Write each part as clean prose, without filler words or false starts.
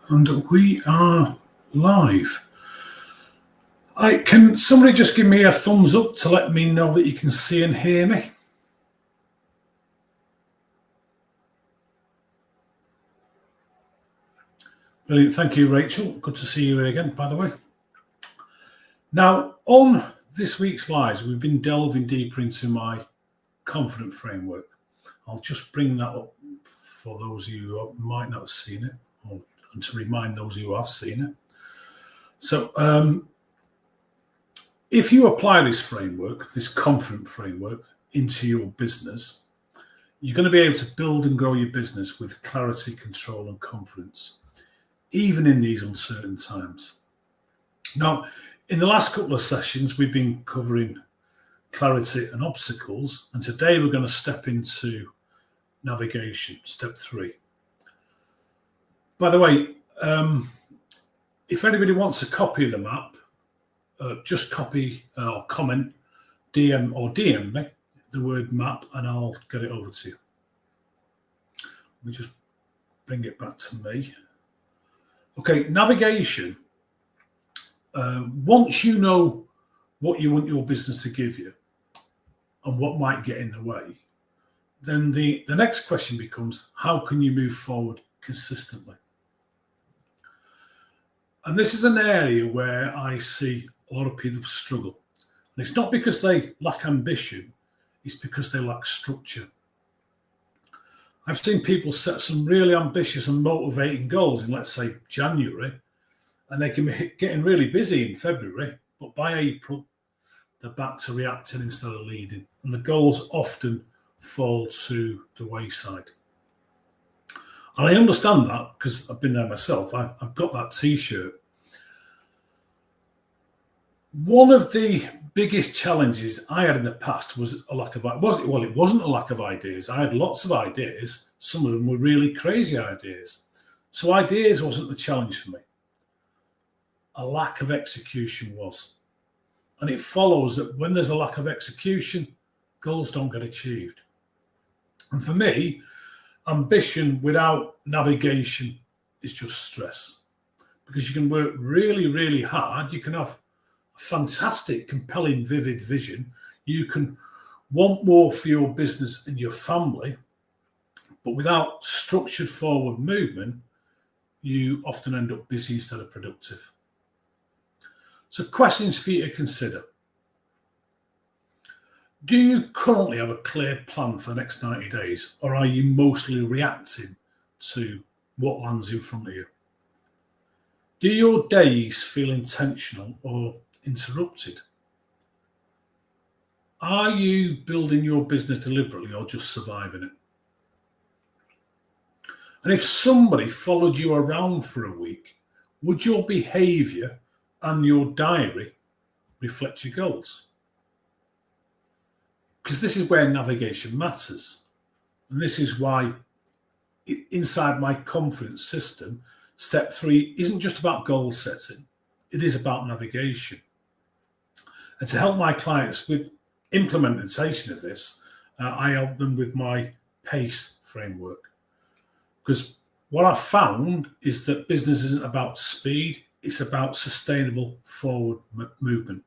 And we are live. Can somebody just give me a thumbs up to let me know that you can see and hear me? Brilliant. Thank you, Rachel. Good to see you again, by the way. Now, on this week's lives, we've been delving deeper into my confident framework. I'll just bring that up for those of you who might not have seen it, and to remind those who have seen it. So, if you apply this framework, this confident framework, into your business, you're going to be able to build and grow your business with clarity, control, and confidence, even in these uncertain times. Now, in the last couple of sessions, we've been covering clarity and obstacles, and today we're going to step into navigation, step 3. By the way, if anybody wants a copy of the map, just copy or comment, DM me the word map, and I'll get it over to you. Let me just bring it back to me. Okay, navigation. Once you know what you want your business to give you and what might get in the way, then the next question becomes, how can you move forward consistently? And this is an area where I see a lot of people struggle. And it's not because they lack ambition, it's because they lack structure. I've seen people set some really ambitious and motivating goals in, let's say, January, and they can be getting really busy in February, but by April, they're back to reacting instead of leading. And the goals often fall to the wayside. And I understand that because I've been there myself. I've got that T-shirt. One of the biggest challenges I had in the past was a lack of, it wasn't a lack of ideas. I had lots of ideas. Some of them were really crazy ideas. So ideas wasn't the challenge for me. A lack of execution was. And it follows that when there's a lack of execution, goals don't get achieved. And for me, ambition without navigation is just stress. Because you can work really, really hard. You can have a fantastic, compelling, vivid vision. You can want more for your business and your family. But without structured forward movement, you often end up busy instead of productive. So questions for you to consider. Do you currently have a clear plan for the next 90 days, or are you mostly reacting to what lands in front of you? Do your days feel intentional or interrupted? Are you building your business deliberately or just surviving it? And if somebody followed you around for a week, would your behavior and your diary reflect your goals? Because this is where navigation matters. And this is why inside my confidence system, step 3 isn't just about goal setting. It is about navigation. And to help my clients with implementation of this, I help them with my P.A.C.E framework. Because what I've found is that business isn't about speed, it's about sustainable forward movement.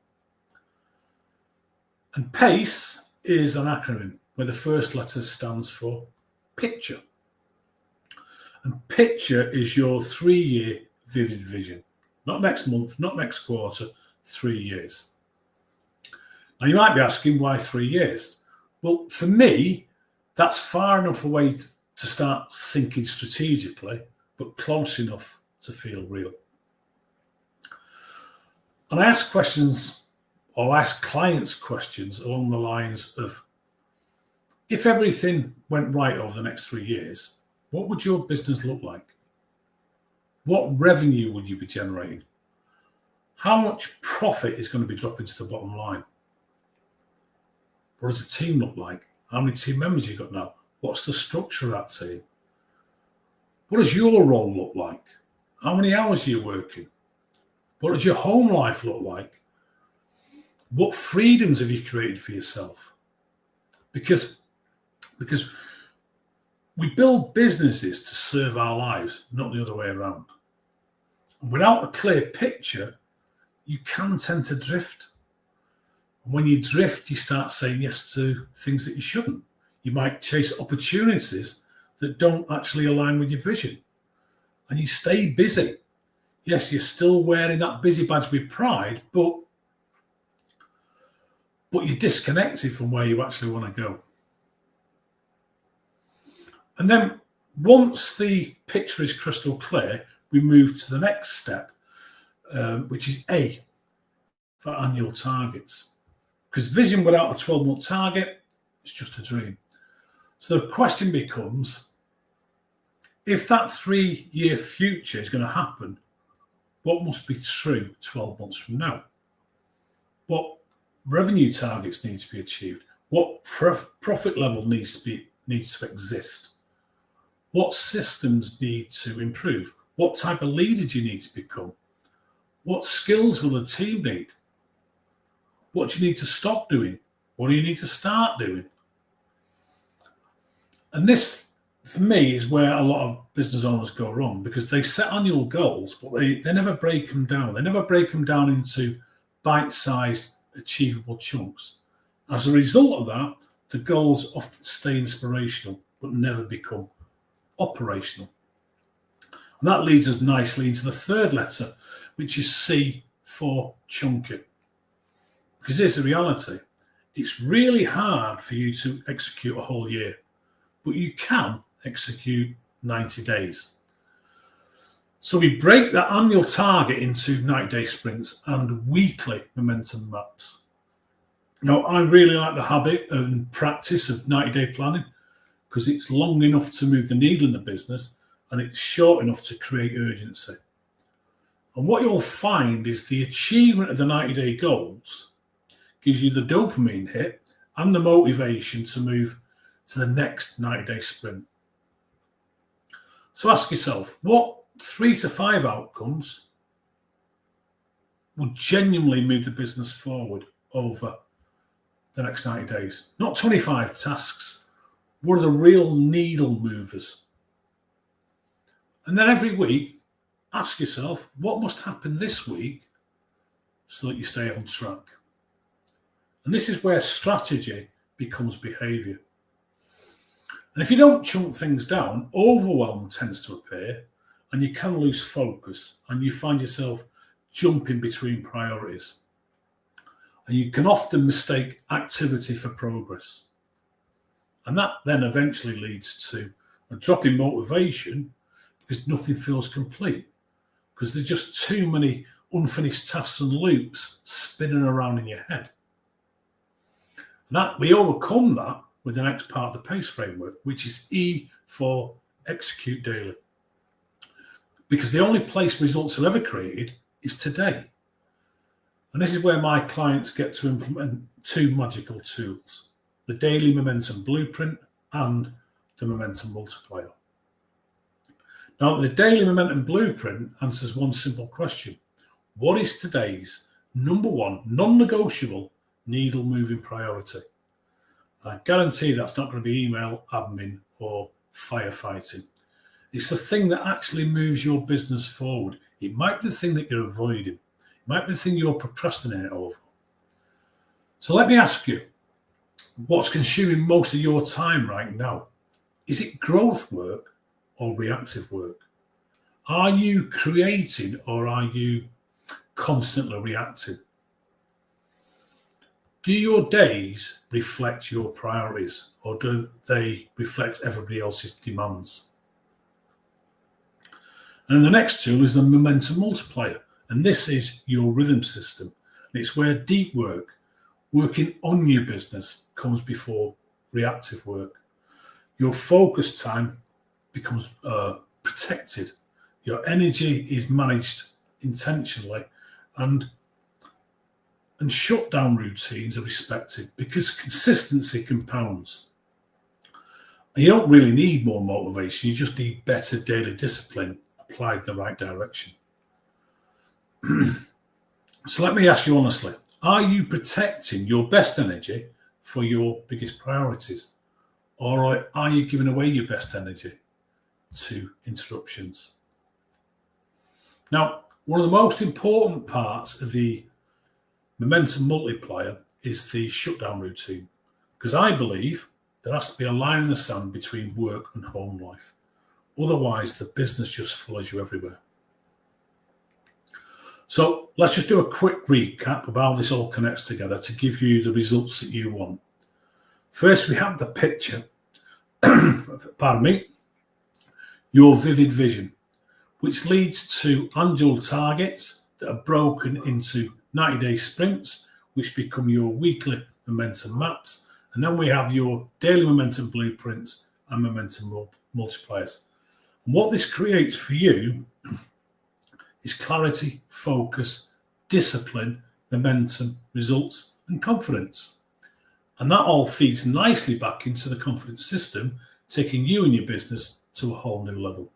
And P.A.C.E is an acronym where the first letter stands for picture. And picture is your 3-year vivid vision. Not next month, not next quarter, 3 years. Now you might be asking, why 3 years? Well, for me, that's far enough away to start thinking strategically, but close enough to feel real. And I ask questions, or ask clients questions along the lines of, if everything went right over the next 3 years, what would your business look like? What revenue would you be generating? How much profit is going to be dropping to the bottom line? What does the team look like? How many team members you got now? What's the structure of that team? What does your role look like? How many hours are you working? What does your home life look like? What freedoms have you created for yourself? Because we build businesses to serve our lives, not the other way around. Without a clear picture, you can tend to drift. When you drift, you start saying yes to things that you shouldn't. You might chase opportunities that don't actually align with your vision. And you stay busy. Yes, you're still wearing that busy badge with pride, but you're disconnected from where you actually want to go. And then once the picture is crystal clear, we move to the next step, which is A, for annual targets. Because vision without a 12-month target is just a dream. So the question becomes, if that 3-year future is going to happen, what must be true 12 months from now? What revenue targets need to be achieved? What profit level needs to exist? What systems need to improve? What type of leader do you need to become? What skills will the team need? What do you need to stop doing? What do you need to start doing? And this, for me, is where a lot of business owners go wrong, because they set annual goals, but they never break them down. They never break them down into bite-sized, achievable chunks. As a result of that, the goals often stay inspirational, but never become operational. And that leads us nicely into the third letter, which is C for chunky. Because here's the reality. It's really hard for you to execute a whole year, but you can execute 90 days. So we break that annual target into 90-day sprints and weekly momentum maps. Now, I really like the habit and practice of 90-day planning, because it's long enough to move the needle in the business and it's short enough to create urgency. And what you'll find is the achievement of the 90-day goals gives you the dopamine hit and the motivation to move to the next 90-day sprint. So ask yourself, what 3 to 5 outcomes will genuinely move the business forward over the next 90 days? Not 25 tasks. What are the real needle movers? And then every week, ask yourself, what must happen this week so that you stay on track? And this is where strategy becomes behavior. And if you don't chunk things down, overwhelm tends to appear, and you can lose focus, and you find yourself jumping between priorities. And you can often mistake activity for progress. And that then eventually leads to a drop in motivation, because nothing feels complete, because there's just too many unfinished tasks and loops spinning around in your head. And that we overcome that with the next part of the P.A.C.E framework, which is E for execute daily. Because the only place results are ever created is today. And this is where my clients get to implement 2 magical tools: the daily momentum blueprint and the momentum multiplier. Now, the daily momentum blueprint answers one simple question: what is today's number 1 non-negotiable needle moving priority? I guarantee that's not going to be email, admin, or firefighting. It's the thing that actually moves your business forward. It might be the thing that you're avoiding. It might be the thing you're procrastinating over. So let me ask you, what's consuming most of your time right now? Is it growth work or reactive work? Are you creating or are you constantly reacting? Do your days reflect your priorities, or do they reflect everybody else's demands? And then the next tool is the momentum multiplier. And this is your rhythm system. It's where deep work, working on your business, comes before reactive work. Your focus time becomes protected. Your energy is managed intentionally, and shutdown routines are respected, because consistency compounds. And you don't really need more motivation, you just need better daily discipline applied the right direction. So let me ask you honestly, are you protecting your best energy for your biggest priorities? Or are you giving away your best energy to interruptions? Now, One of the most important parts of the momentum multiplier is the shutdown routine, because I believe there has to be a line in the sand between work and home life. Otherwise, the business just follows you everywhere. So let's just do a quick recap of how this all connects together to give you the results that you want. First, we have the picture, pardon me, your vivid vision, which leads to annual targets that are broken into 90-day sprints, which become your weekly momentum maps. And then we have your daily momentum blueprints and momentum multipliers. And what this creates for you is clarity, focus, discipline, momentum, results, and confidence. And that all feeds nicely back into the confidence system, taking you and your business to a whole new level.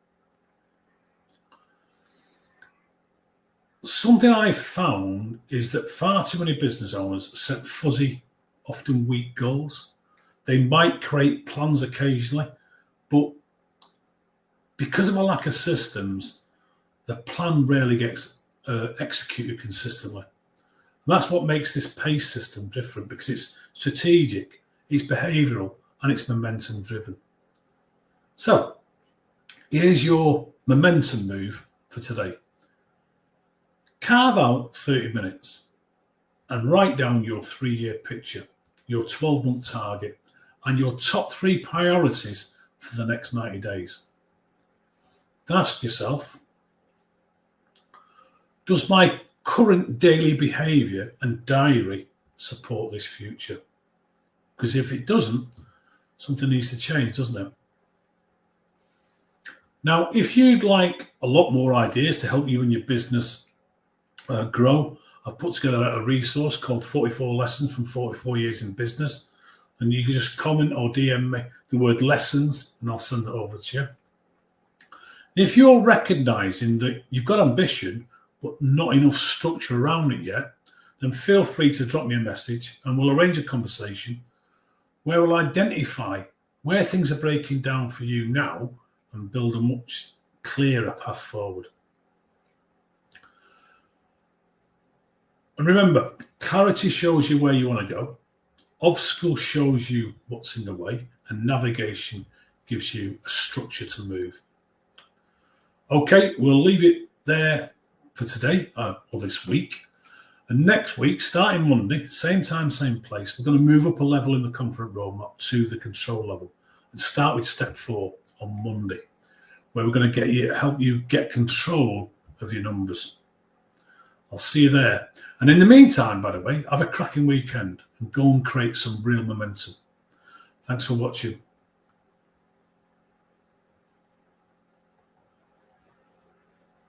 Something I found is that far too many business owners set fuzzy, often weak goals. They might create plans occasionally, but because of a lack of systems, the plan rarely gets executed consistently. And that's what makes this P.A.C.E system different, because it's strategic, it's behavioural, and it's momentum driven. So here's your momentum move for today. Carve out 30 minutes and write down your 3-year picture, your 12-month target, and your top 3 priorities for the next 90 days. Then ask yourself, does my current daily behaviour and diary support this future? Because if it doesn't, something needs to change, doesn't it? Now, if you'd like a lot more ideas to help you and your business grow, I've put together a resource called 44 Lessons from 44 Years in Business. And you can just comment or DM me the word lessons and I'll send it over to you. If you're recognising that you've got ambition, but not enough structure around it yet, then feel free to drop me a message and we'll arrange a conversation where we'll identify where things are breaking down for you now and build a much clearer path forward. And remember, clarity shows you where you want to go, obstacle shows you what's in the way, and navigation gives you a structure to move. Okay, we'll leave it there for today, or this week. And next week, starting Monday, same time, same place, we're going to move up a level in the confident roadmap to the control level and start with step 4 on Monday, where we're going to help you get control of your numbers. I'll see you there. And in the meantime, by the way, have a cracking weekend and go and create some real momentum. Thanks for watching.